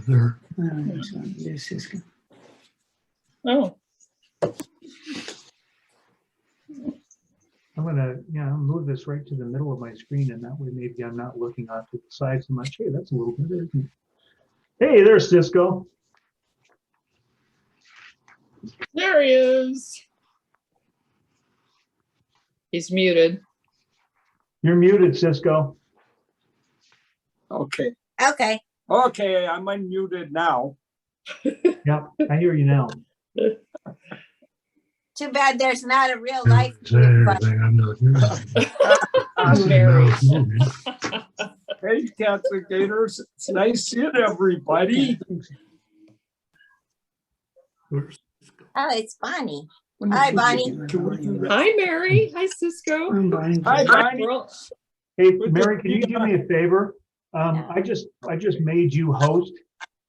there. There's Ciscoe. Oh, I'm gonna, move this right to the middle of my screen, and that way maybe I'm not looking off to the side so much. Hey, that's a little better, isn't it? Hey, there's Ciscoe. there he is. He's muted. You're muted, Ciscoe. Okay. Okay. Okay, I'm unmuted now. Yep, I hear you now. Too bad there's not a real life. Say anything, I'm not doing it. Mary. Hey, cats and gators. It's nice seeing everybody. Oh, it's Bonnie. Hi, Bonnie. Hi, Mary. Hi, Ciscoe. Hi, Bonnie. Hey, Mary, can you do me a favor? I just made you host.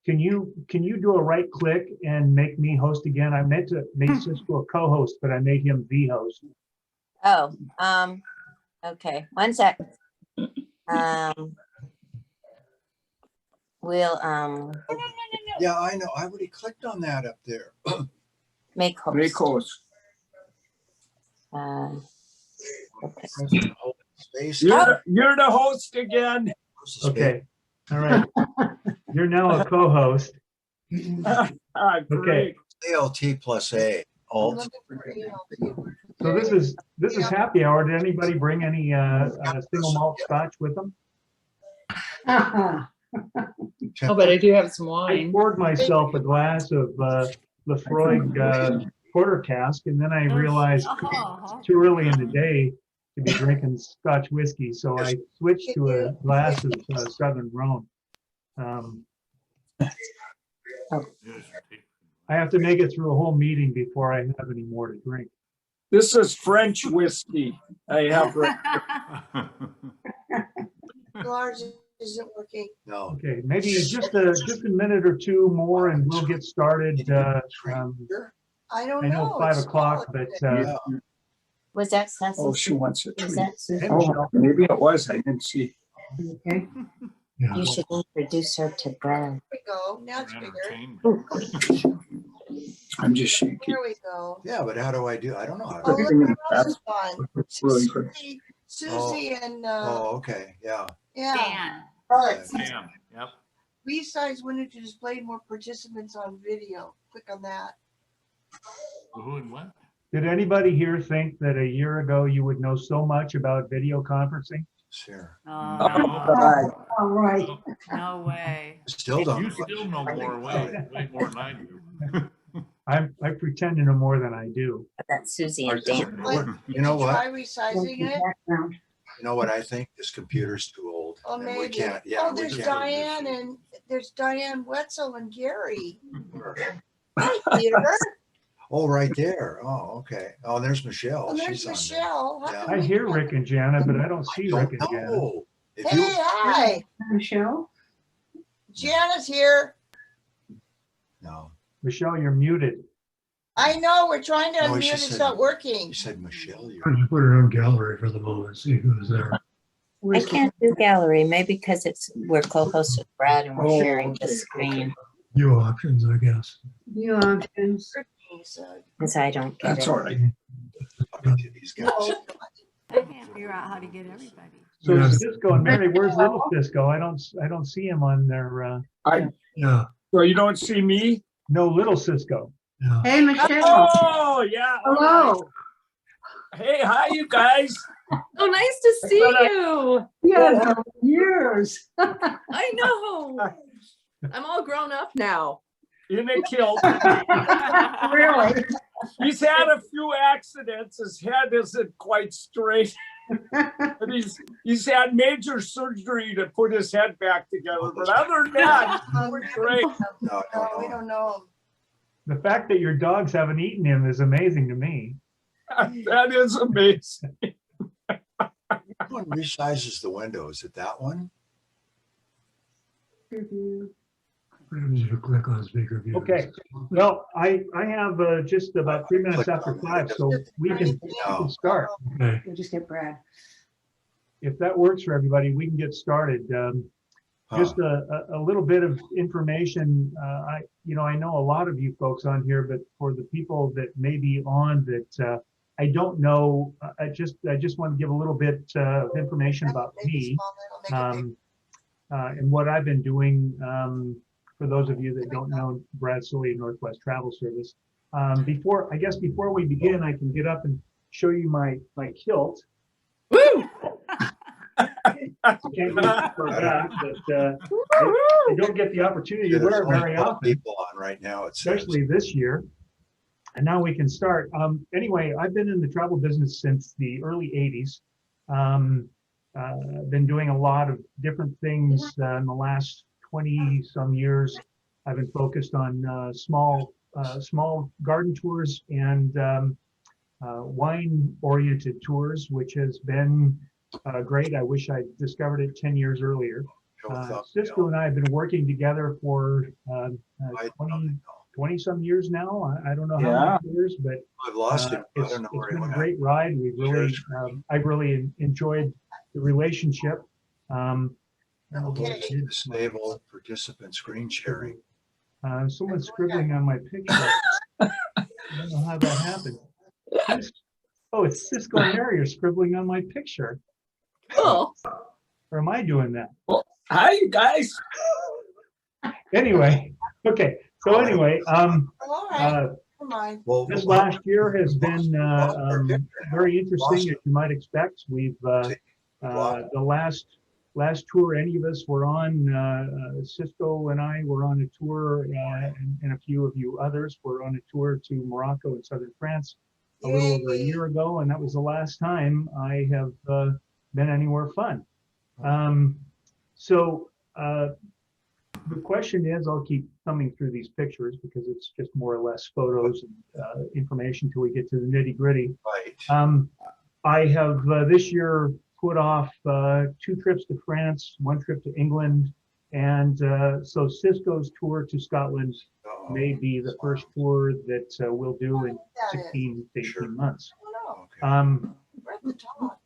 Can you do a right click and make me host again? I meant to make Ciscoe a co-host, but I made him the host. Oh, okay. 1 sec. We'll Yeah, I know. I already clicked on that up there. make host. Make host. Okay. Space. You're the host again. Okay, all right. You're now a co-host. Great. ALT plus A. Alt. So this is happy hour. Did anybody bring any single malt scotch with them? Oh, but I do have some I wine. poured myself a glass of Lefroy porter cask, and then I realized it's too early in the day to be drinking Scotch whiskey, so I switched to a glass of Southern Rhone. I have to make it through a whole meeting before I have any more to drink. This is French whiskey. I have. Lars isn't working. No. Okay, maybe just a minute or two more, and we'll get started. I don't I know 5 o'clock, but Was that Oh, census? she wants it. Is that Oh, maybe it was. I didn't see. Okay. Yeah. you should introduce her to Brad. There we go. Now it's bigger. I'm just shaking. There we go. Yeah, but how do I do? I don't know how Oh, to. look who else is on. It's really good. Susie and Oh, okay. Yeah. yeah. Damn, yep. Besides wanted to display more participants on video. Click on that. Who and what? did anybody here think that a year ago you would know so much about video conferencing? Sure. Right. All right. No way. Still don't. You still know more, way more than I do. I pretend to know more than I do. That's Susie and Did Dan. you know what? Try resizing it. Background. You know what I think? This computer's too old. Oh, and we maybe. can't. Yeah. Oh, we there's can't. Diane and there's Diane Wetzel and Gary. Where? Hi, Peter. Oh, right there. Oh, okay. Oh, there's Michelle. Oh, there's She's on Michelle. there. How I hear Rick and Jana, but I don't see Rick and Jana. No. If Hey, you, hi. Michelle? Jana's here. no, Michelle, you're muted. I know, we're trying to No, unmute. she It's said- not working. you said Michelle. Why don't you put her on gallery for the moment, see who's there. I can't do gallery, maybe because we're co-host with Brad and we're sharing the screen. New options, I guess. New options. Because I don't get That's it. all right. Talking to these guys. Oh, I can't figure out how to get everybody. So Yeah. Ciscoe and Mary, where's little Ciscoe? I don't see him on their Yeah, So you don't see me? no little Ciscoe. yeah. Hey, Michelle. Oh, yeah. Hello. Hey, hi, you guys. Oh, nice to see you. Yeah, years. I know. I'm all grown up now. In a kilt. Really? He's had a few accidents. His head isn't quite straight. But he's had major surgery to put his head back together. But other than that, we're great. No, No, we no, no. don't know him. The fact that your dogs haven't eaten him is amazing to me. That is amazing. Which one resizes the window? Is it that one? Maybe you click on speaker view. Okay. Well, I have just about 3 minutes after 5, so we can start. Okay. We'll just get Brad. If that works for everybody, we can get started. Just a little bit of information. I know a lot of you folks on here, but for the people that may be on that I don't know, I just want to give a little bit of information about me and what I've been doing. For those of you that don't know Brad Sully Northwest Travel Service, before we begin, I can get up and show you my kilt. Woo! Can't use it for that, but they don't get the opportunity to wear it very often. People on right now, Especially this year. And now we can start. Anyway, I've been in the travel business since the early 80s. Been doing a lot of different things in the last 20 some years. I've been focused on small garden tours and wine-oriented tours, which has been great. I wish I discovered it 10 years earlier. Ciscoe and I have been working together for 20 some years now. I don't know how many years, but I've lost him. I it's don't know where he been a went. great ride. We've really, I've really enjoyed the relationship. Okay. Disable participant screen sharing. Someone's scribbling on my picture. I don't know how that happened. Oh, it's Ciscoe and Mary are scribbling on my picture. Oh. Or am I doing that? Hi, you guys. Anyway, okay. So anyway, All right. Come on. Well, this last year has been very interesting, as you might expect. We've the last tour any of us were on, Ciscoe and I were on a tour, and a few of you others were on a tour to Morocco and southern France a little over a year ago, and that was the last time I have been anywhere fun. So the question is, I'll keep thumbing through these pictures because it's just more or less photos and information till we get to the nitty gritty. Right. I have this year put off 2 trips to France, 1 trip to England, and so Ciscoe's tour to Scotland may be the first tour that we'll do in 16 to 18 months.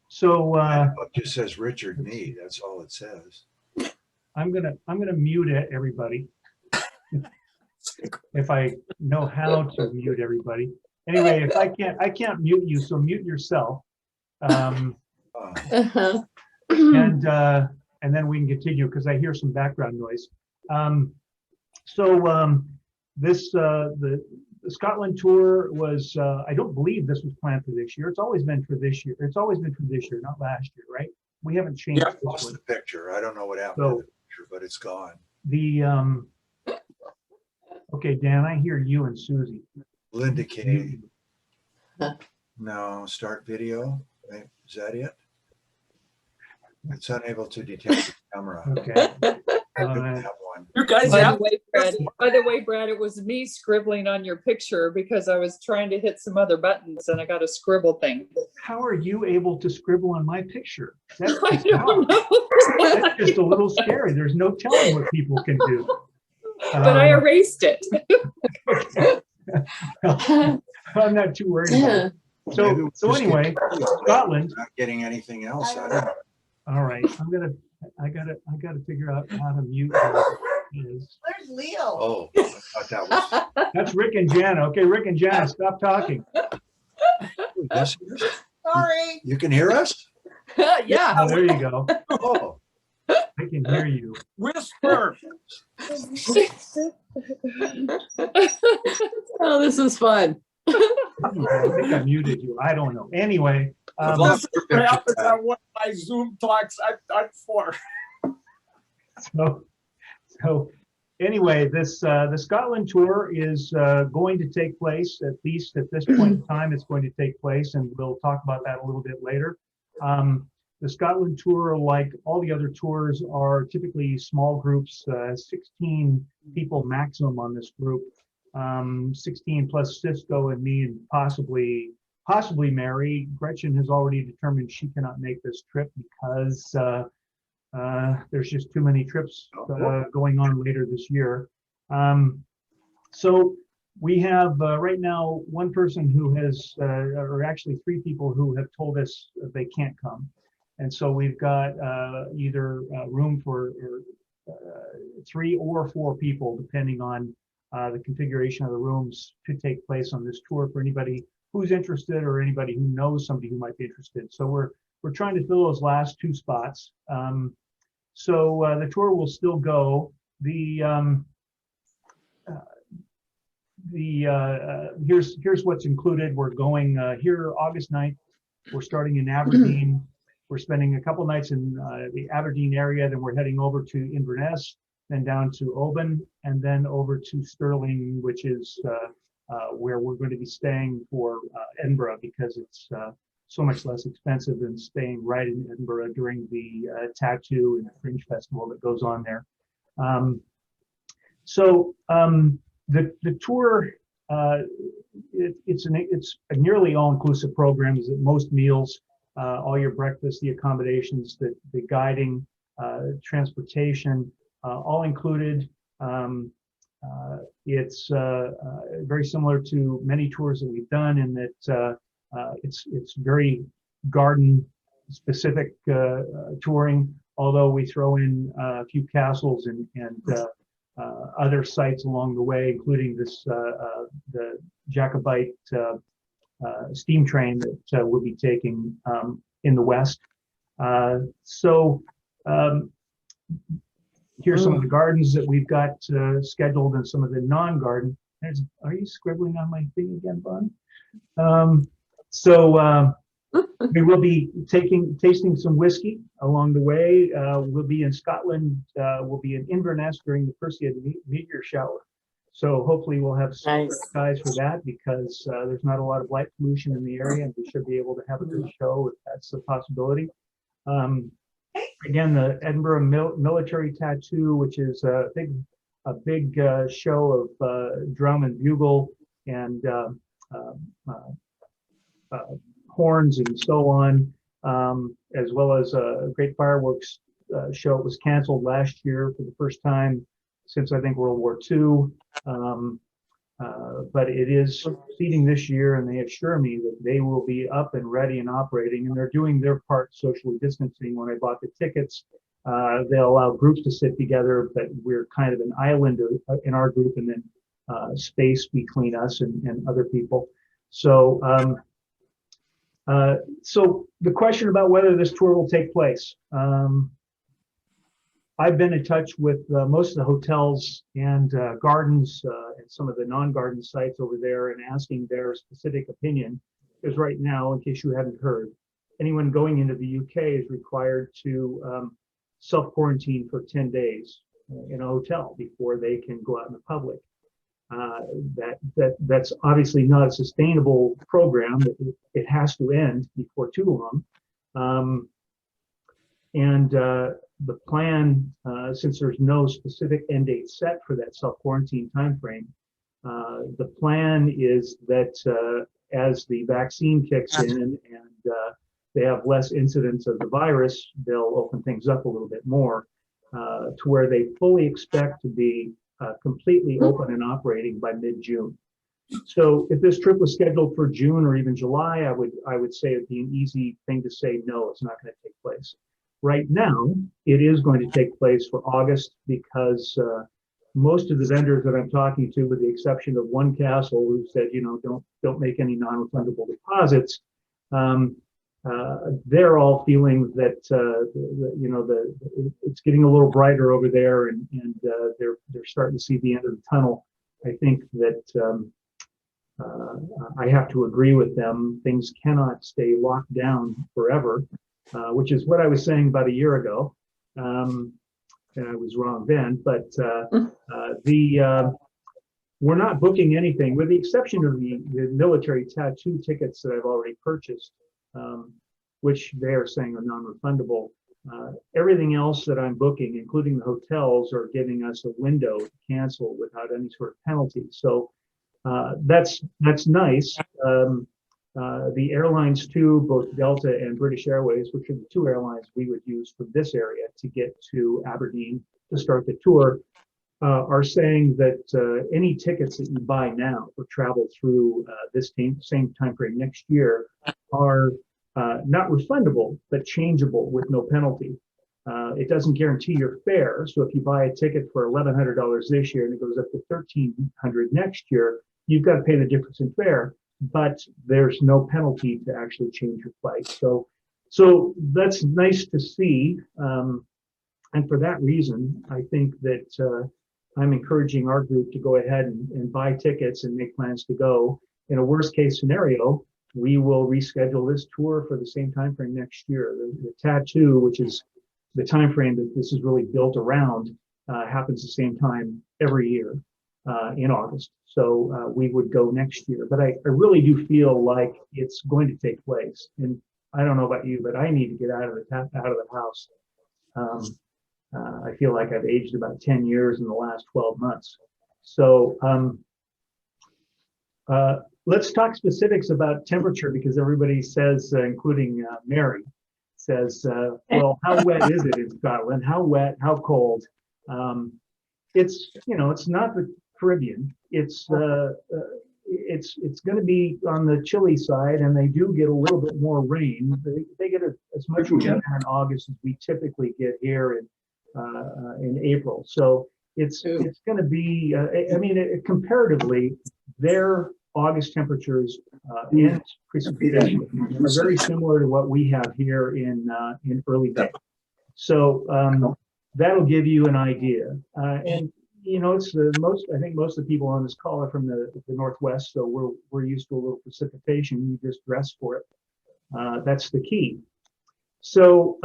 So it just says Richard Mead. That's all it says. I'm gonna mute everybody if I know how to mute everybody. Anyway, if I can't mute you, so mute yourself. And then we can continue because I hear some background noise. This the Scotland tour was I don't believe this was planned for this year. It's always been for this year. It's always been for this year, not last year, right? We haven't changed. I lost the picture. I don't know what happened to the picture, but it's gone. The okay, Dan, I hear you and Susie. Linda K. No, start video. Is that it? It's unable to detect the camera. Okay. I don't have one. You guys By have the way, Brad, it was me scribbling on your picture because I was trying to hit some other buttons and I got a scribble thing. How are you able to scribble on my picture? That's I don't know. That's just a little scary. There's no telling what people can do. But I erased it. I'm not too worried about it. So anyway, Scotland. Not getting anything else. I don't know. All right, I gotta figure out how to mute. Where's Leo? Oh, I thought that was. That's Rick and Jana. Okay, Rick and Jana, stop talking. Yes, Sorry. you can hear us? Yeah. Oh, there you go. Oh, I can hear you. whisper. Oh, this is fun. I think I muted you. I don't know. Anyway, This is what happens on one of my Zoom talks I'm for. so anyway, this the Scotland tour is going to take place, at least at this point in time. It's going to take place, and we'll talk about that a little bit later. The Scotland tour, like all the other tours, are typically small groups, 16 people maximum on this group. 16 plus Ciscoe and me, and possibly Mary. Gretchen has already determined she cannot make this trip because there's just too many trips going on later this year. So we have right now one person who has, or actually 3 people who have told us that they can't come. And so we've got either room for 3 or 4 people, depending on the configuration of the rooms, to take place on this tour for anybody who's interested or anybody who knows somebody who might be interested. So we're trying to fill those last 2 spots. So the tour will still go. Here's what's included. We're going here August 9th. We're starting in Aberdeen. We're spending a couple nights in the Aberdeen area. Then we're heading over to Inverness, then down to Oban, and then over to Stirling, which is where we're going to be staying for Edinburgh, because it's so much less expensive than staying right in Edinburgh during the Tattoo and Fringe Festival that goes on there. The tour, it's a nearly all-inclusive program. Is that most meals, all your breakfast, the accommodations, the guiding, transportation, all included. It's very similar to many tours that we've done in that it's very garden specific touring, although we throw in a few castles and other sites along the way, including the Jacobite steam train that we'll be taking in the west. Here's some of the gardens that we've got scheduled, and some of the non-garden. Are you scribbling on my thing again, Bonnie? We will be tasting some whiskey along the way. We'll be in Scotland. We'll be in Inverness during the Perseid meteor shower. So hopefully we'll have some skies for that, because there's not a lot of light pollution in the area, and we should be able to have a good show if that's a possibility. Again, the Edinburgh Military Tattoo, which is a big show of drum and bugle and horns and so on, as well as a great fireworks show. It was canceled last year for the first time since, I think, World War II. But it is proceeding this year, and they assure me that they will be up and ready and operating, and they're doing their part socially distancing. When I bought the tickets, they'll allow groups to sit together, but we're kind of an island in our group, and then space between us and other people. So the question about whether this tour will take place. I've been in touch with most of the hotels and gardens and some of the non-garden sites over there, and asking their specific opinion. Because right now, in case you haven't heard, anyone going into the UK is required to self-quarantine for 10 days in a hotel before they can go out in the public. That's obviously not a sustainable program. It has to end before too long. The plan, since there's no specific end date set for that self-quarantine timeframe, the plan is that as the vaccine kicks in and they have less incidence of the virus, they'll open things up a little bit more to where they fully expect to be completely open and operating by mid-June. So if this trip was scheduled for June or even July, I would say it'd be an easy thing to say, no, it's not going to take place. Right now, it is going to take place for August, because most of the vendors that I'm talking to, with the exception of one castle who said, don't make any non-refundable deposits, they're all feeling that it's getting a little brighter over there, and they're starting to see the end of the tunnel. I think that I have to agree with them. Things cannot stay locked down forever. Which is what I was saying about a year ago, and I was wrong then. But we're not booking anything, with the exception of the military tattoo tickets that I've already purchased, which they are saying are non-refundable. Everything else that I'm booking, including the hotels, are giving us a window to cancel without any sort of penalty. So that's nice. The airlines too, both Delta and British Airways, which are the 2 airlines we would use from this area to get to Aberdeen to start the tour, are saying that any tickets that you buy now for travel through this same time frame next year are not refundable, but changeable with no penalty. It doesn't guarantee your fare. So if you buy a ticket for $1,100 this year and it goes up to $1,300 next year, you've got to pay the difference in fare, but there's no penalty to actually change your flight. So that's nice to see. And for that reason, I think that I'm encouraging our group to go ahead and buy tickets and make plans to go. In a worst case scenario, we will reschedule this tour for the same time frame next year. The tattoo, which is the time frame that this is really built around, happens the same time every year in August. So we would go next year. But I really do feel like it's going to take place. And I don't know about you, but I need to get out of the house. I feel like I've aged about 10 years in the last 12 months. So let's talk specifics about temperature, because everybody says, including Mary, says, well, how wet is it in Scotland? How wet? How cold? It's not the Caribbean. It's going to be on the chilly side, and they do get a little bit more rain. They get as much rain in August as we typically get here in April. So it's going to be, comparatively, their August temperatures and precipitation are very similar to what we have here in early May. So that'll give you an idea. And it's I think most of the people on this call are from the Northwest, so we're used to a little precipitation. You just dress for it. That's the key. So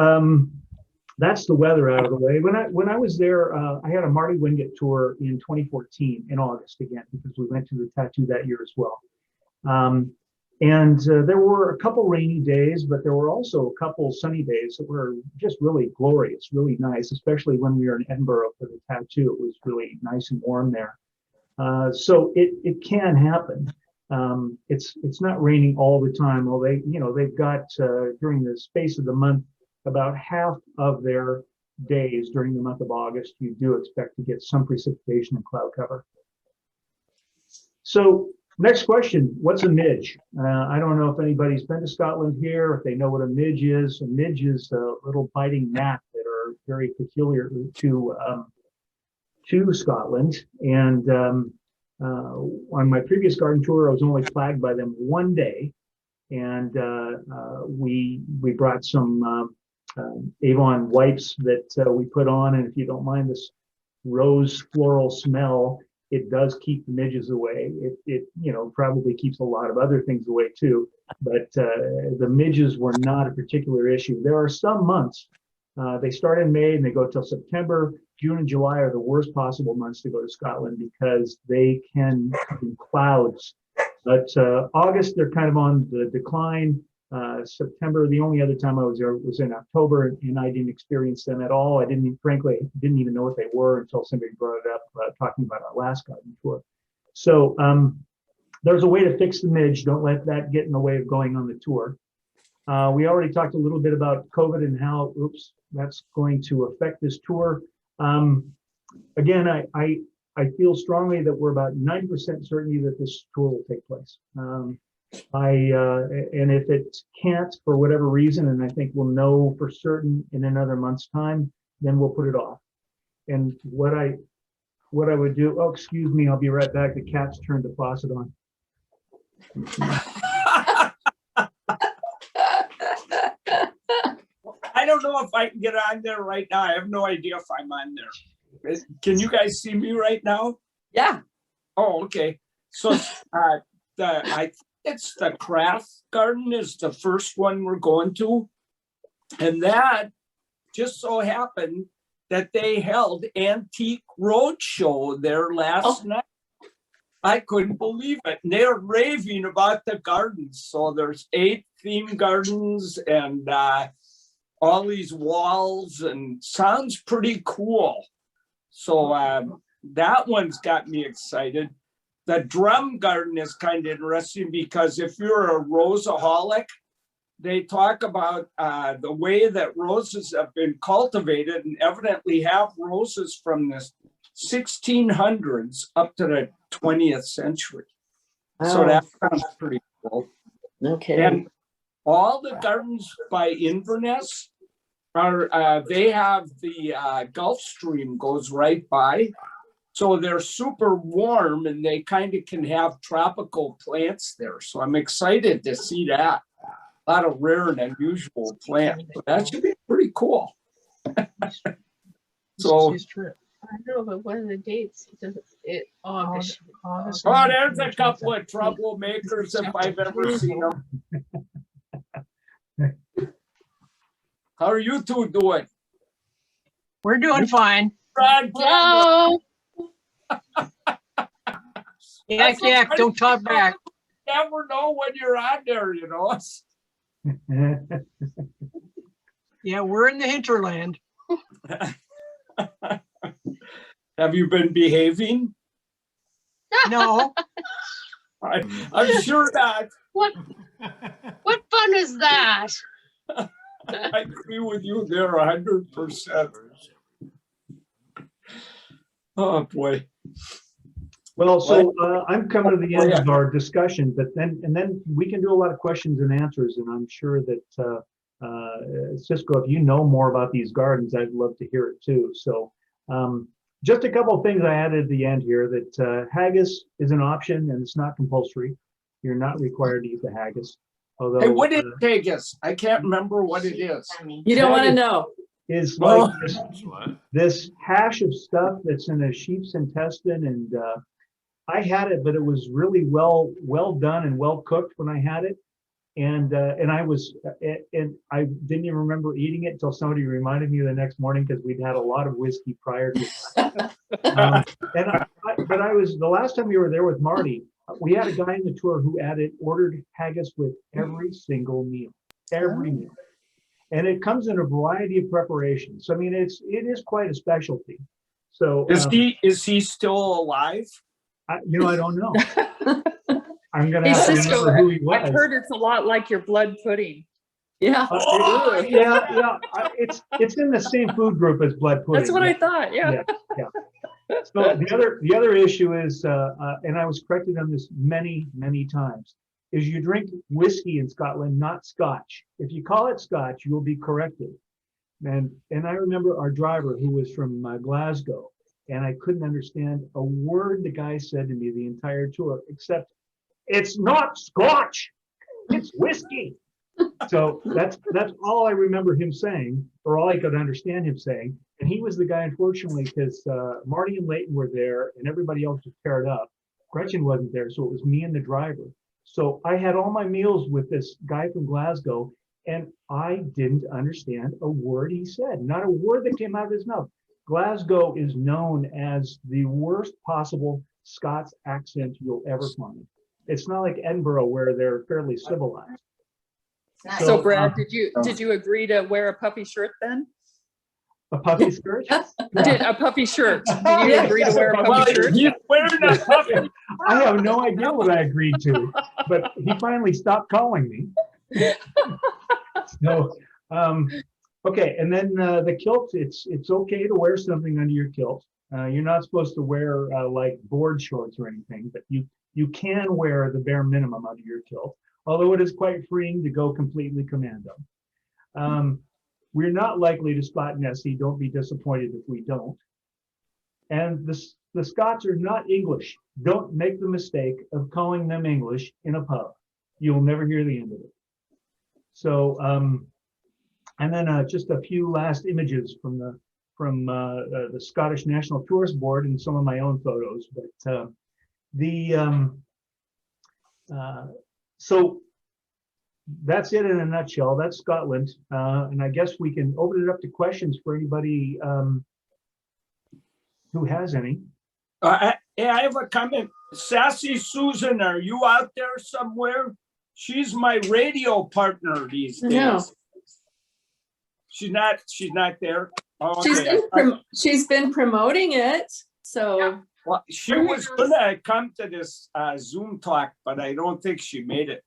that's the weather out of the way. When I was there, I had a Marty Wingate tour in 2014 in August again, because we went to the tattoo that year as well. And there were a couple rainy days, but there were also a couple sunny days that were just really glorious, really nice, especially when we were in Edinburgh for the tattoo. It was really nice and warm there. So it can happen. It's not raining all the time. Well, they've got during the space of the month, about half of their days during the month of August, you do expect to get some precipitation and cloud cover. So next question, what's a midge? I don't know if anybody's been to Scotland here, if they know what a midge is. A midge is a little biting gnat that are very peculiar to Scotland. And on my previous garden tour, I was only plagued by them one day. And we brought some Avon wipes that we put on, and if you don't mind this rose floral smell, it does keep the midges away. It probably keeps a lot of other things away too, but the midges were not a particular issue. There are some months, they start in May and they go till September. June and July are the worst possible months to go to Scotland because they can come in clouds. But August, they're kind of on the decline. September, the only other time I was there was in October, and I didn't experience them at all. I frankly didn't even know what they were until somebody brought it up talking about our last garden tour. So there's a way to fix the midge. Don't let that get in the way of going on the tour. We already talked a little bit about COVID and how, that's going to affect this tour. Again, I feel strongly that we're about 90% certainty that this tour will take place. And if it can't for whatever reason, and I think we'll know for certain in another month's time, then we'll put it off. And what I would do, excuse me, I'll be right back. The cat's turned the faucet on. I don't know if I can get on there right now. I have no idea if I'm on there. Can you guys see me right now? Yeah. Oh, okay. So I think it's the craft garden is the first one we're going to. And that just so happened that they held Antique Roadshow there last night. I couldn't believe it. And they're raving about the gardens. So there's 8 theme gardens and all these walls, and sounds pretty cool. So that one's got me excited. The drum garden is kind of interesting because if you're a roseaholic, they talk about the way that roses have been cultivated, and evidently have roses from the 1600s up to the 20th century. So that sounds pretty cool. Okay. And all the gardens by Inverness they have the Gulf Stream goes right by. So they're super warm and they kind of can have tropical plants there. So I'm excited to see that. A lot of rare and unusual plants. So that should be pretty cool. So, I know, but what are the dates? August. oh, there's a couple of troublemakers if I've ever seen them. How are you two doing? We're doing fine. Hello. Yak, don't talk back. You never know when you're on there, you know. Yeah, we're in the hinterland. Have you been behaving? No. I'm sure not. What fun is that? I agree with you there 100%. Oh boy. Well, so I'm coming to the end of our discussion, but then we can do a lot of questions and answers, and I'm sure that Ciscoe, if you know more about these gardens, I'd love to hear it too. So just a couple of things I added at the end here, that haggis is an option and it's not compulsory. You're not required to eat the haggis. Although, hey, what is haggis? I can't remember what it is. You don't want to know. Is like this hash of stuff that's in a sheep's intestine, and I had it, but it was really well done and well cooked when I had it, and I didn't even remember eating it until somebody reminded me the next morning, because we'd had a lot of whiskey prior to that. But I was, the last time we were there with Marty, we had a guy in the tour who ordered haggis with every single meal, every meal. And it comes in a variety of preparations. So, I mean, it is quite a specialty. So is he still alive? I don't know. I'm gonna have to remember who he was. I've heard it's a lot like your blood pudding. Yeah. Yeah. It's in the same food group as blood pudding. That's what I thought. Yeah. So the other issue is, and I was corrected on this many times, is you drink whiskey in Scotland, not Scotch. If you call it Scotch, you will be corrected. And I remember our driver, who was from Glasgow, and I couldn't understand a word the guy said to me the entire tour, except, "It's not Scotch, it's whiskey." So that's all I remember him saying, or all I could understand him saying. And he was the guy, unfortunately, because Marty and Leighton were there and everybody else was paired up. Gretchen wasn't there, so it was me and the driver. So I had all my meals with this guy from Glasgow, and I didn't understand a word he said, not a word that came out of his mouth. Glasgow is known as the worst possible Scots accent you'll ever find. It's not like Edinburgh, where they're fairly civilized. So Brad, did you agree to wear a puffy shirt then? A puffy skirt? A puffy shirt. Did you agree to wear a puffy shirt? He's wearing a puffy. I have no idea what I agreed to, but he finally stopped calling me. So, okay, and then the kilt, it's okay to wear something under your kilt. You're not supposed to wear like board shorts or anything, but you can wear the bare minimum under your kilt, although it is quite freeing to go completely commando. We're not likely to spot Nessie. Don't be disappointed if we don't. And the Scots are not English. Don't make the mistake of calling them English in a pub. You'll never hear the end of it. So, and then just a few last images from the Scottish National Tourist Board and some of my own photos. But so that's it in a nutshell. That's Scotland. And I guess we can open it up to questions for anybody who has any. I have a comment. Sassy Susan, are you out there somewhere? She's my radio partner these days. No. She's not there. Oh, She's been promoting it. So well, she was gonna come to this Zoom talk, but I don't think she made it.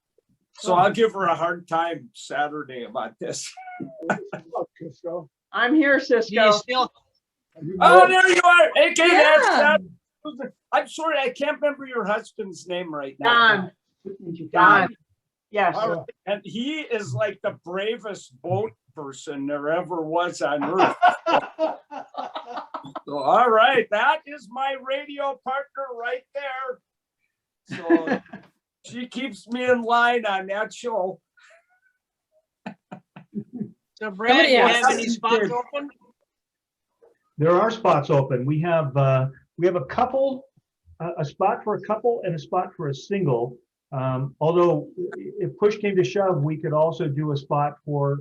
So I'll give her a hard time Saturday about this. I'm here, Ciscoe. Oh, there you are. Hey, that's I'm sorry, I can't remember your husband's name right now. Don. Yes. All right. And he is like the bravest boat person there ever was on earth. So, all right, that is my radio partner right there. So she keeps me in line on that show. So Brad, do you have any spots open? There are spots open. We have a couple, a spot for a couple and a spot for a single. Although if push came to shove, we could also do a spot for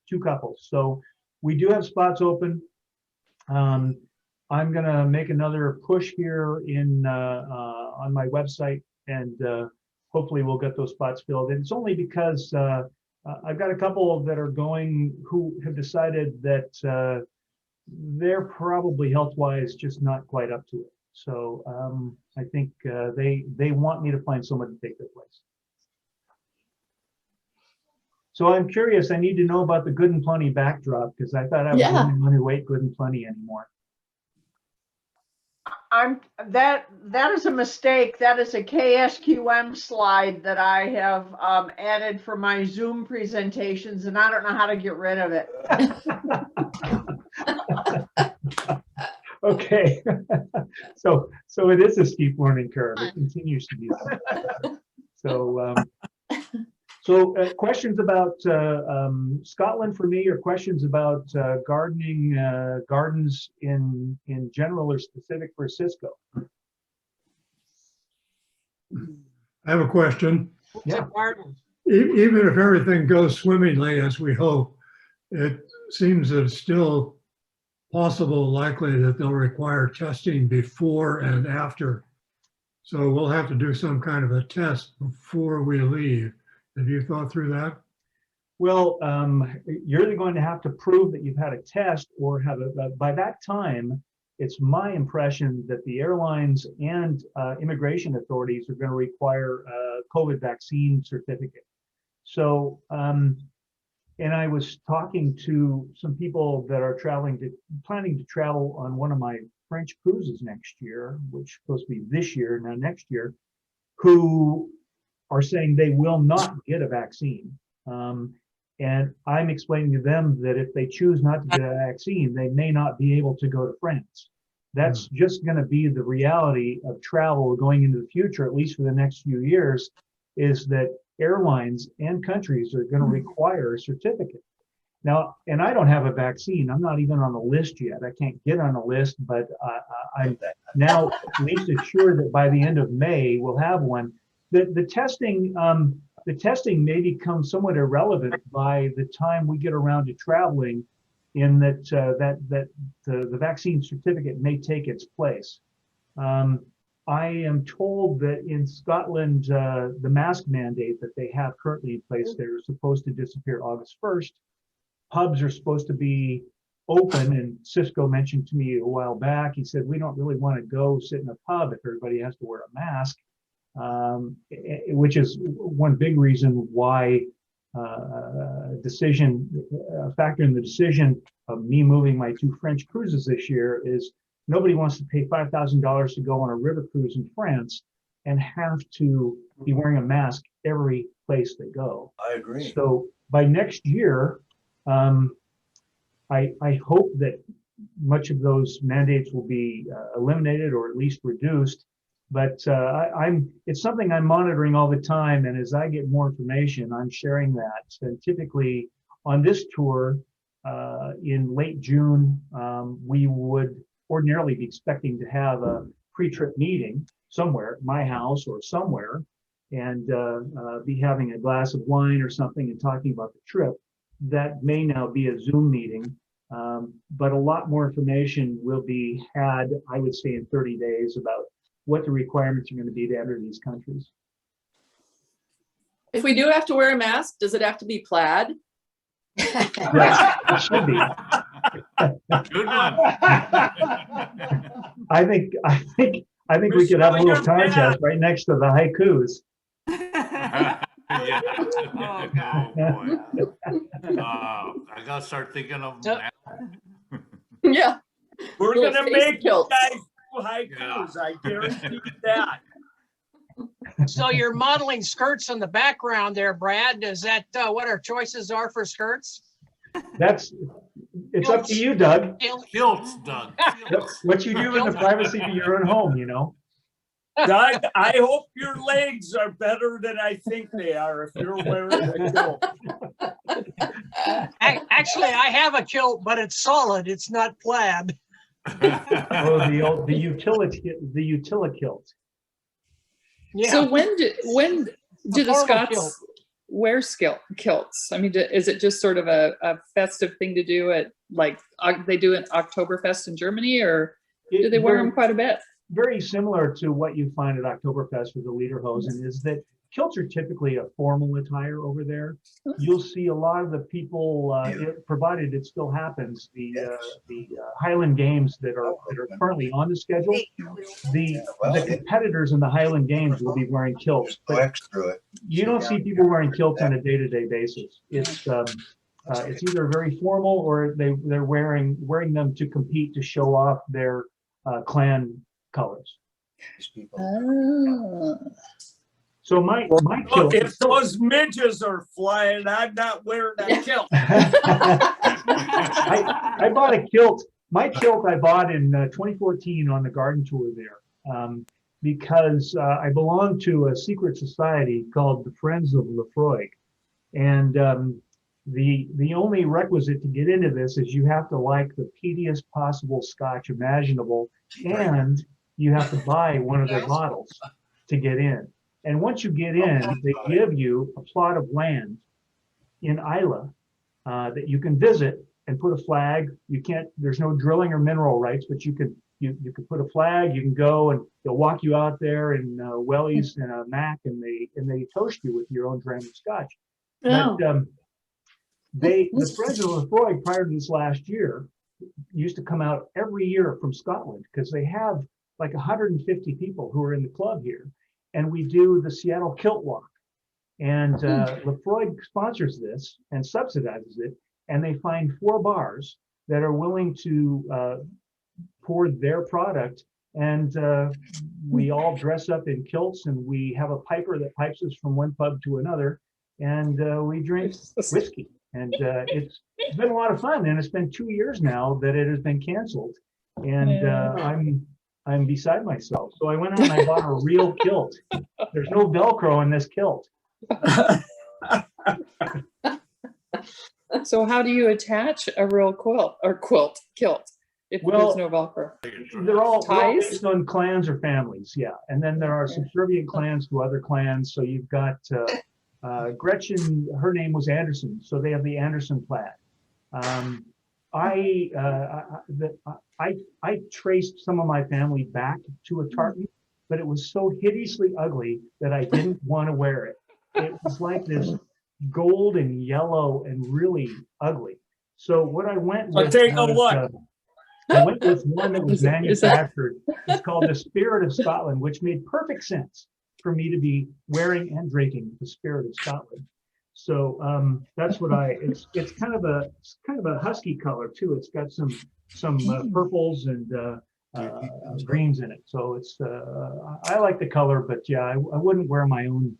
two couples. So we do have spots open. I'm gonna make another push here in on my website, and hopefully we'll get those spots filled. And it's only because I've got a couple that are going who have decided that they're probably health-wise just not quite up to it. So I think they want me to find someone to take their place. So I'm curious, I need to know about the Good and Plenty backdrop, because I thought I was the only one who ate Good and Plenty anymore. That is a mistake. That is a KSQM slide that I have added for my Zoom presentations, and I don't know how to get rid of it. Okay, so it is a steep learning curve. It continues to be. So questions about Scotland for me, or questions about gardening, gardens in general or specific for Ciscoe? I have a question. Yeah. Even if everything goes swimmingly as we hope, it seems that it's still possible, likely that they'll require testing before and after. So we'll have to do some kind of a test before we leave. Have you thought through that? Well, you're either going to have to prove that you've had a test or have by that time, it's my impression that the airlines and immigration authorities are going to require a COVID vaccine certificate. So, and I was talking to some people that are planning to travel on one of my French cruises next year, which is supposed to be this year, now next year, who are saying they will not get a vaccine. And I'm explaining to them that if they choose not to get a vaccine, they may not be able to go to France. That's just going to be the reality of travel going into the future, at least for the next few years, is that airlines and countries are going to require a certificate. Now, and I don't have a vaccine. I'm not even on the list yet. I can't get on a list, but I'm now at least assured that by the end of May, we'll have one. The testing may become somewhat irrelevant by the time we get around to traveling, in that the vaccine certificate may take its place. I am told that in Scotland, the mask mandate that they have currently in place, they're supposed to disappear August 1st. Pubs are supposed to be open, and Ciscoe mentioned to me a while back, he said, we don't really want to go sit in a pub if everybody has to wear a mask. Which is one big reason why a factor in the decision of me moving my two French cruises this year is nobody wants to pay $5,000 to go on a river cruise in France and have to be wearing a mask every place they go. I agree. So by next year, I hope that much of those mandates will be eliminated or at least reduced. But it's something I'm monitoring all the time, and as I get more information, I'm sharing that. And typically on this tour in late June, we would ordinarily be expecting to have a pre-trip meeting somewhere, at my house or somewhere, and be having a glass of wine or something and talking about the trip. That may now be a Zoom meeting, but a lot more information will be had, I would say, in 30 days about what the requirements are going to be to enter these countries. If we do have to wear a mask, does it have to be plaid? Yes, it should be. Good one. I think we could have a little contest right next to the haikus. Yeah. Oh, God. Oh, boy. I gotta start thinking of that. Yeah. We're Little gonna face make you kilts. guys do haikus. I guarantee that. So you're modeling skirts in the background there, Brad. Is that what our choices are for skirts? It's up to you, Doug. Kilts, Doug. What you do in the privacy of your own home, you know? Doug, I hope your legs are better than I think they are if you're wearing a kilt. Actually, I have a kilt, but it's solid. It's not plaid. Oh, the utila kilt. Yeah. So when do the formal Scots kilt. wear kilts? I mean, is it just sort of a festive thing to do at, like, they do an Oktoberfest in Germany, or do they wear them quite a bit? Very similar to what you find at Oktoberfest with the Lederhosen is that kilts are typically a formal attire over there. You'll see a lot of the people, provided it still happens, the Highland Games that are currently on the schedule. The competitors in the Highland Games will be wearing kilts, but you don't see people wearing kilts on a day-to-day basis. It's either very formal or they're wearing them to compete to show off their clan colors. So my kilt. If those midges are flying, I'm not wearing a kilt. I bought a kilt. My kilt I bought in 2014 on the garden tour there, because I belong to a secret society called the Friends of Lefroy, and the only requisite to get into this is you have to like the peatiest possible scotch imaginable, and you have to buy one of their bottles to get in. And once you get in, they give you a plot of land in Isla that you can visit and put a flag. You can't, there's no drilling or mineral rights, but you can put a flag, you can go, and they'll walk you out there in wellies and a mac, and they toast you with your own dram of scotch. Oh. But the Friends of Lefroy prior to this last year used to come out every year from Scotland, because they have like 150 people who are in the club here. And we do the Seattle Kilt Walk. And Lefroy sponsors this and subsidizes it. And they find 4 bars that are willing to pour their product. And we all dress up in kilts, and we have a piper that pipes us from one pub to another. And we drink whiskey. And it's been a lot of fun. And it's been 2 years now that it has been canceled. And I'm beside myself. So I went out and I bought a real kilt. There's no Velcro in this kilt. So how do you attach a real kilt if there's no Velcro? They're all ties based on clans or families, yeah. And then there are subservient clans to other clans. So you've got Gretchen, her name was Anderson, so they have the Anderson plaid. I traced some of my family back to a tartan, but it was so hideously ugly that I didn't want to wear it. It was like this gold and yellow and really ugly. So what I went with, take a look. I went with one that was manufactured. It's called the Spirit of Scotland, which made perfect sense for me to be wearing and drinking the Spirit of Scotland. So that's what it's kind of a husky color too. It's got some purples and greens in it. So it's I like the color, but yeah, I wouldn't wear my own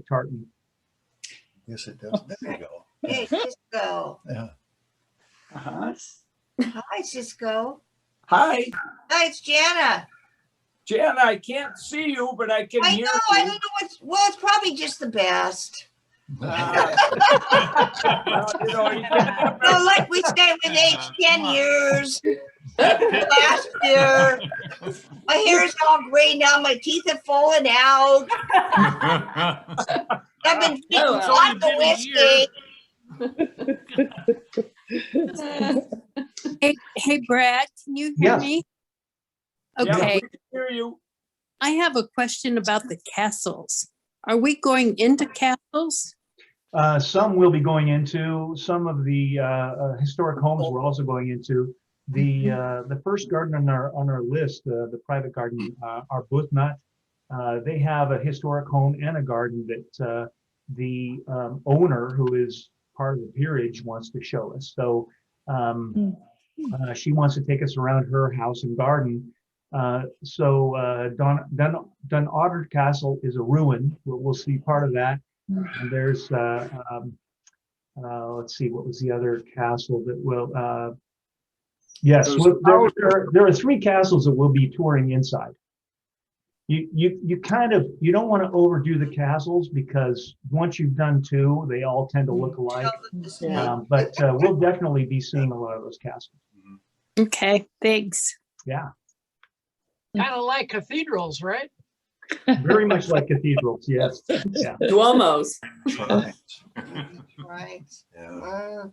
tartan. Yes, it does. There you go. Hey, Ciscoe. Yeah. Uh-huh. Hi, Ciscoe. Hi, Hi, it's Jana. Jan. I can't see you, but I can I hear know. you. I don't know what's. Well, it's probably just the best. You know, you can't- No, like we said with age 10 years. Last year, my hair is all gray now. My teeth have fallen out. I've been drinking lots of whiskey. Hey, Brad, can you hear Yes. me? Yeah, Okay, we can hear you. I have a question about the castles. Are we going into castles? Some will be going into, some of the historic homes we're also going into. The first garden on our list, the private garden, Arbuthnot, they have a historic home and a garden that the owner, who is part of the peerage, wants to show us. So she wants to take us around her house and garden. So Dun Otter Castle is a ruin. We'll see part of that. And there's let's see, what was the other castle that will, yes, There's well, there are 3 castles that will be touring inside. You kind of, you don't want to overdo the castles because once you've done 2, they all tend to look alike. But we'll definitely be seeing a lot of those castles. Okay, thanks. Yeah, Kind of like cathedrals, right? very much like cathedrals, yes. Yeah. Duomos. Right. Right. Yeah.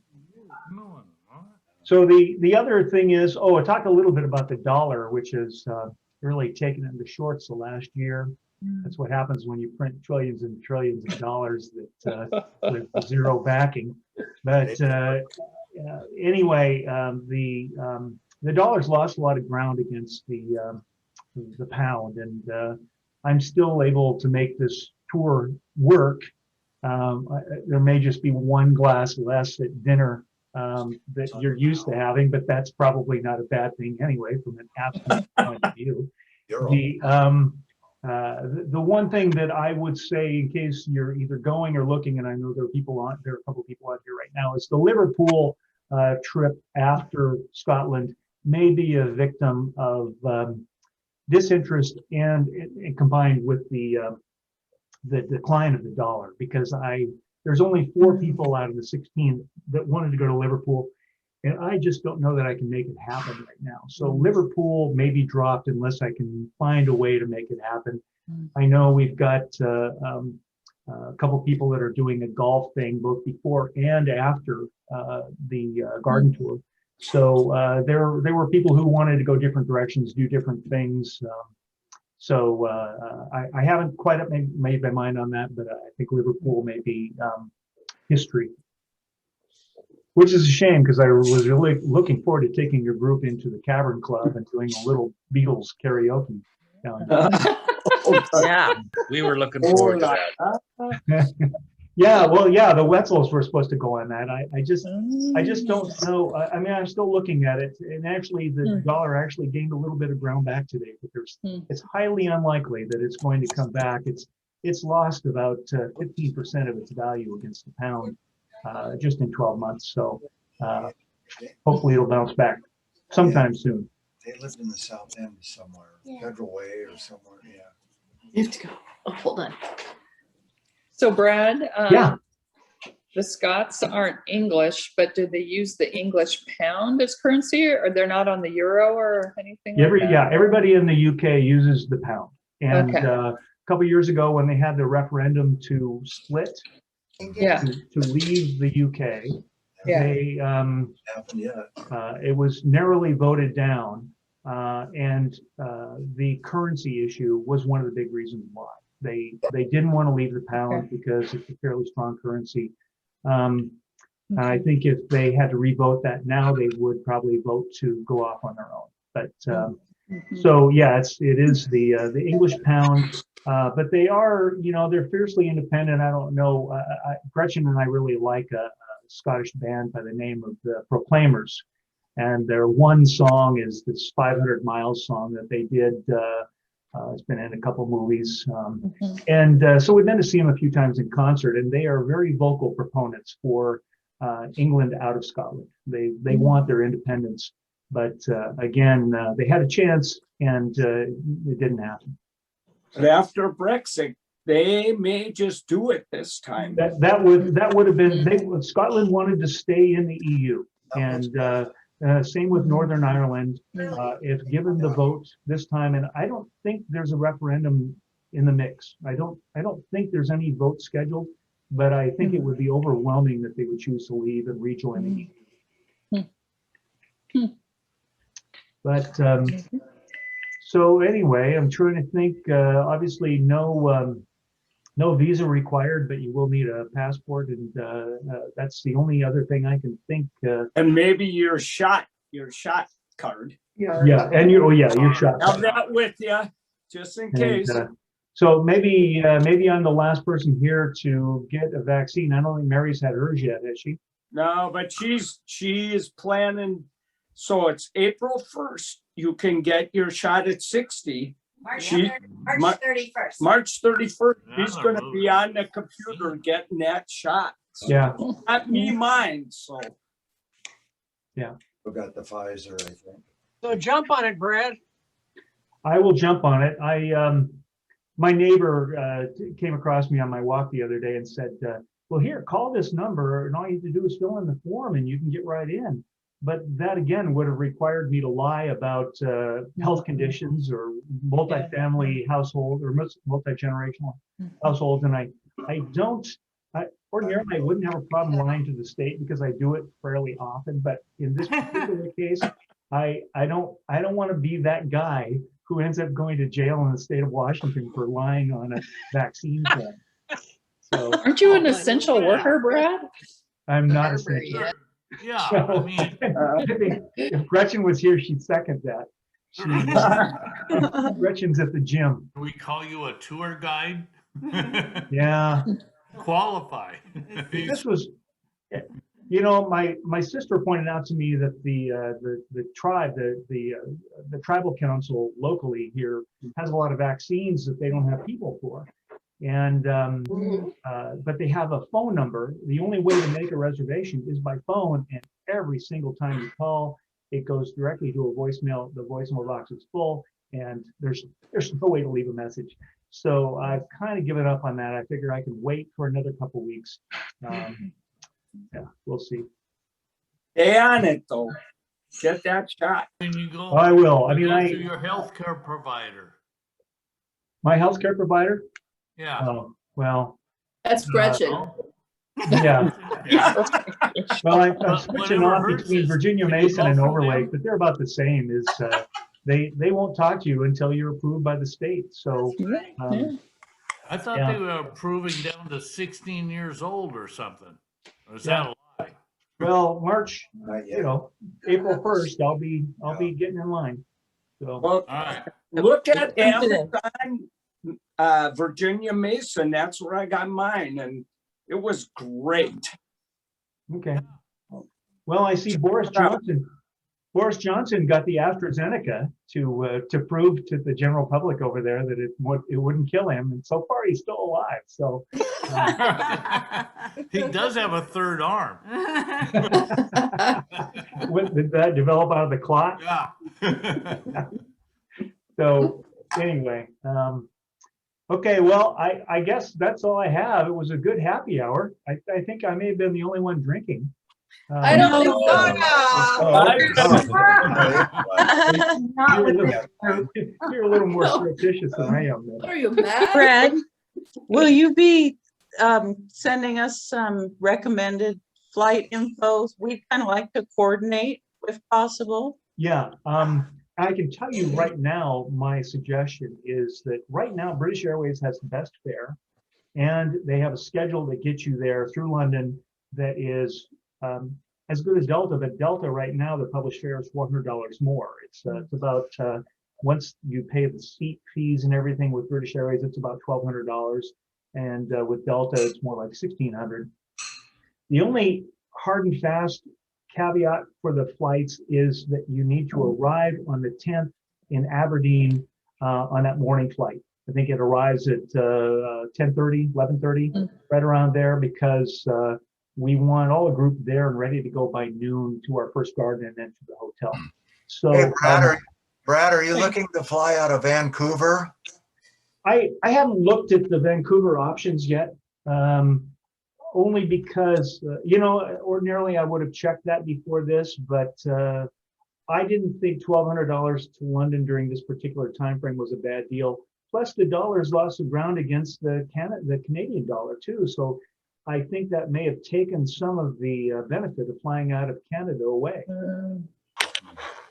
So the other thing is, I talked a little bit about the dollar, which is really taken into shorts the last year. That's what happens when you print trillions and trillions of dollars that with zero backing. But anyway, the dollar's lost a lot of ground against the pound, and I'm still able to make this tour work. There may just be 1 glass less at dinner that you're used to having, but that's probably not a bad thing anyway from an abstinence point of view. The one thing that I would say, in case you're either going or looking, and I know there are a couple of people out here right now, is the Liverpool trip after Scotland may be a victim of disinterest and combined with the decline of the dollar, because there's only 4 people out of the 16 that wanted to go to Liverpool, and I just don't know that I can make it happen right now. So Liverpool may be dropped unless I can find a way to make it happen. I know we've got a couple people that are doing a golf thing both before and after the garden tour. So there were people who wanted to go different directions, do different things. So I haven't quite made my mind on that, but I think Liverpool may be history, which is a shame because I was really looking forward to taking your group into the Cavern Club and doing a little Beatles karaoke down there. Yeah. We were looking forward to that. Yeah, well, yeah, the Wetzels were supposed to go on that. I just don't know. I mean, I'm still looking at it, and actually, the dollar actually gained a little bit of ground back today. But it's highly unlikely that it's going to come back. It's lost about 15% of its value against the pound just in 12 months. So hopefully, it'll bounce back sometime soon. They lived in the South End somewhere, Federal Way or somewhere. Yeah. You have to go. Oh, hold on. So Brad, Yeah. the Scots aren't English, but do they use the English pound as currency, or they're not on the euro or anything like that? Yeah, everybody in the UK uses the pound. And Okay. a couple of years ago, when they had the referendum to split, Yeah. to leave the UK, Yeah. they Happened yet. it was narrowly voted down, and the currency issue was one of the big reasons why. They didn't want to leave the pound because it's a fairly strong currency. I think if they had to revote that now, they would probably vote to go off on their own. But so yeah, it is the English pound, but they are, they're fiercely independent. I don't know. Gretchen and I really like a Scottish band by the name of the Proclaimers, and their one song is this 500 Miles song that they did. It's been in a couple movies. And so we've been to see them a few times in concert, and they are very vocal proponents for England out of Scotland. They want their independence, but again, they had a chance and it didn't happen. But after Brexit, they may just do it this time. That would have been, Scotland wanted to stay in the EU, and same with Northern Ireland. If given the vote this time, and I don't think there's a referendum in the mix. I don't think there's any vote scheduled, but I think it would be overwhelming that they would choose to leave and rejoin the EU. But so anyway, I'm trying to think. Obviously, no visa required, but you will need a passport, and that's the only other thing I can think. And maybe your shot card. Yeah, and your shot. Have that with you, just in case. So maybe I'm the last person here to get a vaccine. I don't think Mary's had hers yet, has she? No, but she is planning. So it's April 1st. You can get your shot at 60. March 31st. March 31st. She's going to be on the computer getting that shot. Yeah. Not me, mine, so. We got the Pfizer, I think. So jump on it, Brad. I will jump on it. My neighbor came across me on my walk the other day and said, well, here, call this number and all you have to do is fill in the form and you can get right in. But that again would have required me to lie about health conditions or multifamily household or multi-generational households. And ordinarily I wouldn't have a problem lying to the state because I do it fairly often. But in this particular case, I don't want to be that guy who ends up going to jail in the state of Washington for lying on a vaccine form. So Aren't you an essential worker, Brad? I'm not essential. Yeah, So, I mean, I think if Gretchen was here, she'd second that. Gretchen's at the gym. we call you a tour guide? Yeah. Qualify. This was, you know, my sister pointed out to me that the tribal council locally here has a lot of vaccines that they don't have people for. And but they have a phone number. The only way to make a reservation is by phone, and every single time you call, it goes directly to a voicemail. The voicemail box is full, and there's no way to leave a message. So I've kind of given up on that. I figure I can wait for another couple weeks. Yeah, we'll see. Stay on it though. Get that shot. When you go, I will. I mean, go to your healthcare provider. My healthcare provider. Yeah. Oh, well. That's Gretchen. Yeah. Well, I'm But switching whatever off hurts between is Virginia when you Mason go and from Overlake, them- but they're about the same. Is they won't talk to you until you're approved by the state. So I thought Yeah. they were approving down to 16 years old or something. Or is Yeah. that a lie? well, March, Not you yet. know, April 1st, I'll be getting in line. So Well, All right. look at Amazon, Virginia Mason. That's where I got mine, and it was great. okay. Well, I see Boris Johnson. Boris Johnson got the AstraZeneca to prove to the general public over there that it wouldn't kill him, and so far he's still alive. So He does have a third arm. did that develop out of the clot? Yeah. So anyway, okay. Well, I guess that's all I have. It was a good happy hour. I think I may have been the only one drinking. I don't think so. You're a little more surreptitious than I am. Then. Are you mad? Brad, will you be sending us some recommended flight info? We kind of like to coordinate if possible. Yeah, I can tell you right now, my suggestion is that right now British Airways has the best fare, and they have a schedule that gets you there through London that is as good as Delta, but Delta right now, the published fare is $400 more. It's about, once you pay the seat fees and everything with British Airways, it's about $1,200. And with Delta, it's more like $1,600. The only hard and fast caveat for the flights is that you need to arrive on the 10th in Aberdeen on that morning flight. I think it arrives at 10:30, 11:30, right around there, because we want all the group there and ready to go by noon to our first garden and then to the hotel. So, Hey, Brad, are you looking to fly out of Vancouver? I haven't looked at the Vancouver options yet, only because, you know, ordinarily I would have checked that before this, but I didn't think $1,200 to London during this particular time frame was a bad deal. Plus, the dollar's lost some ground against the Canadian dollar too. So I think that may have taken some of the benefit of flying out of Canada away.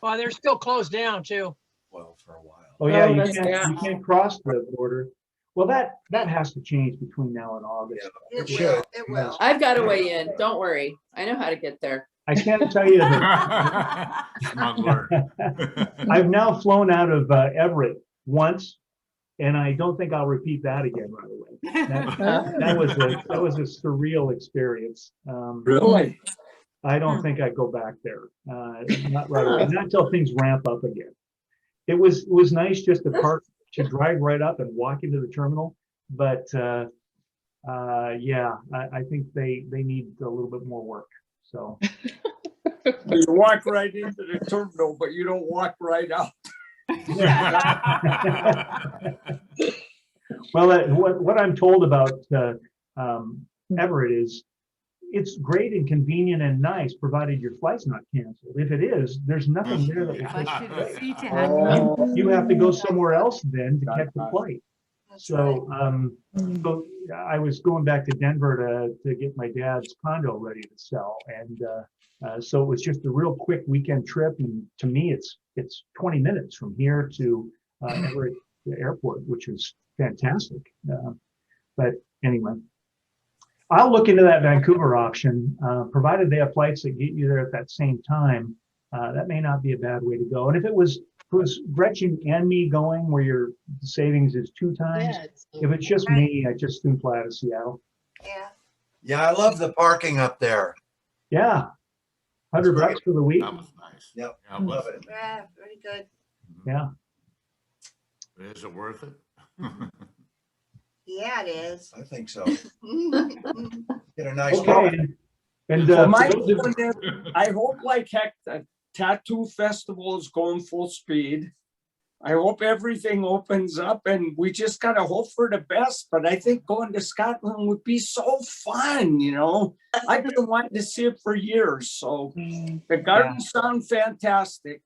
Well, they're still closed down too. Well, for a while. Oh yeah, Oh, you that's- can't cross the border. Well, that has to change between now and August. It Sure. will, it will. I've got a way in. Don't worry. I know how to get there. I can't tell you that Smuggler. I've now flown out of Everett once, and I don't think I'll repeat that again right away. That was a surreal experience. Really? I don't think I'd go back there. Not right away. Not until things ramp up again. It was nice just to drive right up and walk into the terminal, but yeah, I think they need a little bit more work. So You walk right into the terminal, but you don't walk right out. well, what I'm told about Everett is it's great and convenient and nice, provided your flight's not canceled. If it is, there's nothing there that will take But your you place. see to have You have to go somewhere else then to catch the flight. That's So, right. so I was going back to Denver to get my dad's condo ready to sell, and so it was just a real quick weekend trip. And to me, it's 20 minutes from here to Everett Airport, which is fantastic. But anyway, I'll look into that Vancouver option, provided they have flights that get you there at that same time. That may not be a bad way to go. And if it was Gretchen and me going, where your savings is 2 times, if it's just me, I just soon fly out of Seattle. Yeah. Yeah, I love the parking up there. Yeah, $100 for the week. That was nice. Yep, That was- love it. Yeah, very good. Yeah. Is it worth it? Yeah, it is. I think so. Get a nice Okay. car. And Well, my for those of- point is, I hope like heck the tattoo festival is going full speed. I hope everything opens up, and we just gotta hope for the best. But I think going to Scotland would be so fun, you know. I've been wanting to see it for years. So the gardens sound fantastic.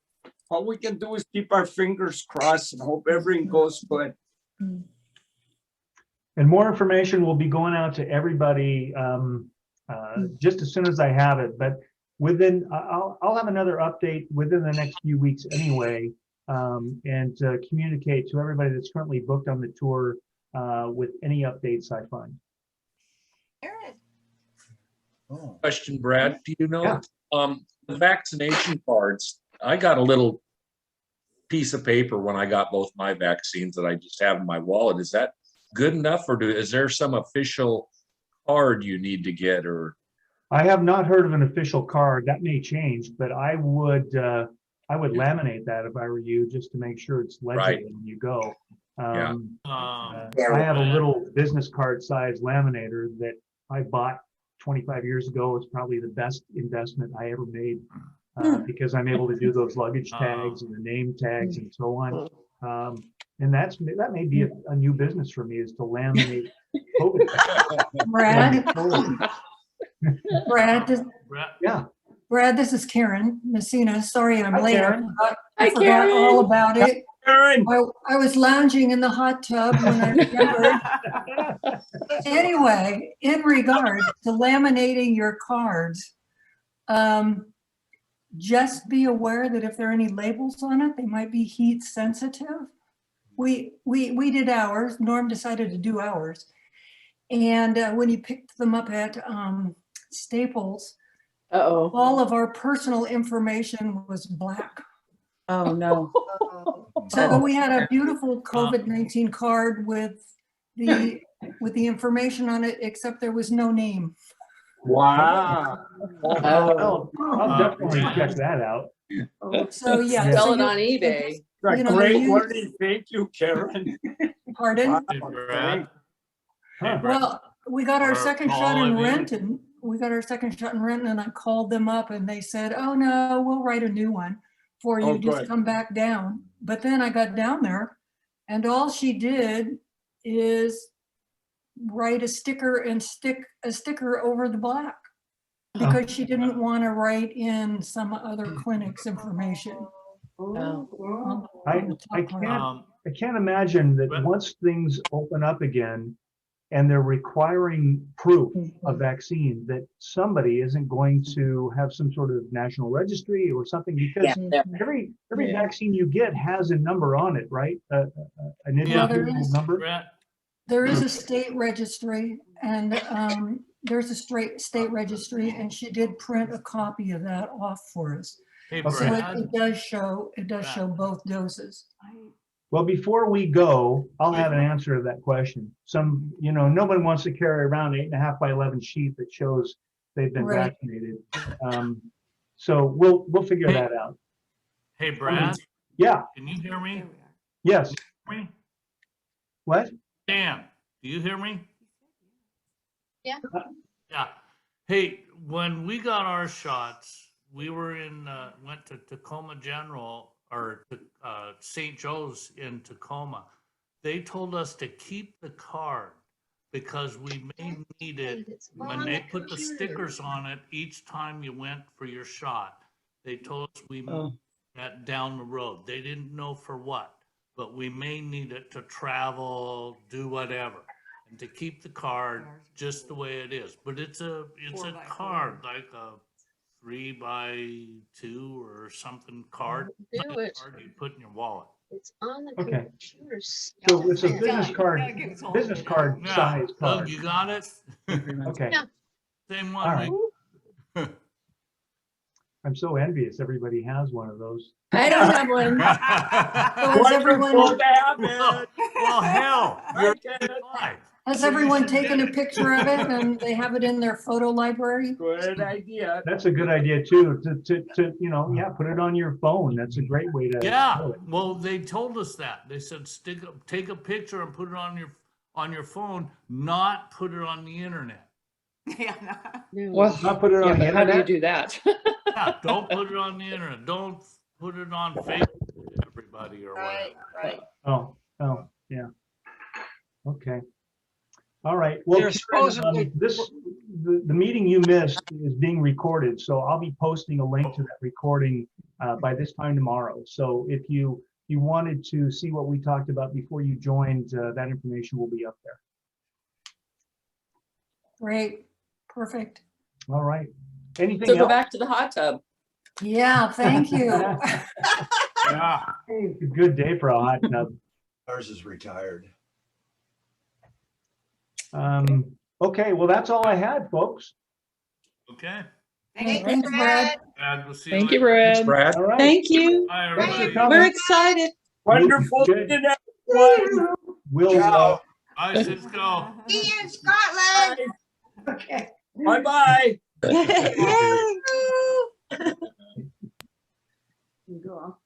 All we can do is keep our fingers crossed and hope everything goes good. And more information will be going out to everybody just as soon as I have it. But I'll have another update within the next few weeks anyway, and communicate to everybody that's currently booked on the tour with any updates I find. Oh. Question, Brad, do you know, Yeah. The vaccination cards, I got a little piece of paper when I got both my vaccines that I just have in my wallet. Is that good enough, or is there some official card you need to get, or? I have not heard of an official card. That may change, but I would laminate that if I were you, just to make sure it's legible Right. when you go. Yeah. I have a little business card size laminator that I bought 25 years ago. It's probably the best investment I ever made because I'm able to do those luggage tags and the name tags and so on. And that may be a new business for me, is to laminate COVID. Brad, this is Karen Messina. Sorry I'm Hi, late. Karen. I forgot all about it. Karen. I was lounging in the hot tub when I remembered. Anyway, in regard to laminating your cards, just be aware that if there are any labels on it, they might be heat sensitive. We did ours. Norm decided to do ours. And when you picked them up at Staples, all of our personal information was black. Oh, no. So we had a beautiful COVID-19 card with the information on it, except there was no name. Wow. I'll definitely check that out. So yeah. Sell so it you- on eBay. you know, Great you- learning. Thank you, Karen. Pardon? Wow. Hey, Brad. Hey, Brad. Well, we got our Or second call shot in if you- Renton. And I called them up and they said, oh no, we'll write a new one for you. Oh, Just good. come back down. But then I got down there and all she did is write a sticker and stick a sticker over the black because she didn't want to write in some other clinic's information. I can't imagine that once things open up again and they're requiring proof of vaccine, that somebody isn't going to have some sort of national registry or something, because every vaccine you get has a number on it, right? An individual number. There is a state registry and there's a state registry, and she did print a copy of that off for us. Hey, So Brad. it does show both doses. Well, before we go, I'll have an answer to that question. Nobody wants to carry around 8.5 by 11 sheet that shows they've been Right. vaccinated. So we'll figure that out. Hey, Brad. Yeah. Can you hear me? Yes. Me? What? Dan, do you hear me? Yeah. Yeah. Hey, when we got our shots, we were went to Tacoma General or St. Joe's in Tacoma. They told us to keep the card because we may need it when they put the stickers on it each time you went for your shot. They told us we moved that down the road. They didn't know for what, but we may need it to travel, do whatever. And to keep the card just the way it is, but it's a card, like a 3x2 or something card. Do Not a it. card you put in your wallet. It's on the Okay. computer. So it's a business Yeah, card, yeah, give us all business of it. card Yeah, size Doug, card. you got it? Okay, Yeah. Same all one. right. I'm so envious. Everybody has one of those. I don't have one. So has everyone, Wonderful to have it. Well, hell, you're Like it. fine. has everyone taken a picture of it and they have it in their photo library? Good idea. That's a good idea too, to, you know, yeah, put it on your phone. That's a great way to. Yeah, show it. well, they told us that. They said take a picture and put it on your phone, not put it on the internet. Yeah. Well, Not put it on the yeah, but how do you internet? do that? Yeah, don't put it on the internet. Don't put it on Facebook, everybody, or Right, whatever. right. Oh, yeah. Okay. All right. Well, They're Karen, supposedly- the meeting you missed is being recorded, so I'll be posting a link to that recording by this time tomorrow. So if you wanted to see what we talked about before you joined, that information will be up there. Great, perfect. All right. Anything So go else? back to the hot tub. Yeah, thank you. Yeah. It's a good day for a hot tub. Ours is retired. Okay, well, that's all I had, folks. Okay. Thanks, Brad. Brad, we'll see Thank you, later. Brad. Thanks, Brad. All right. Thank you. Bye, Thanks for everybody. coming. We're excited. Wonderful Good. seeing everyone. We'll, Ciao. Bye, Cisco. See you in Scotland. Okay. Bye-bye. Yay. Go.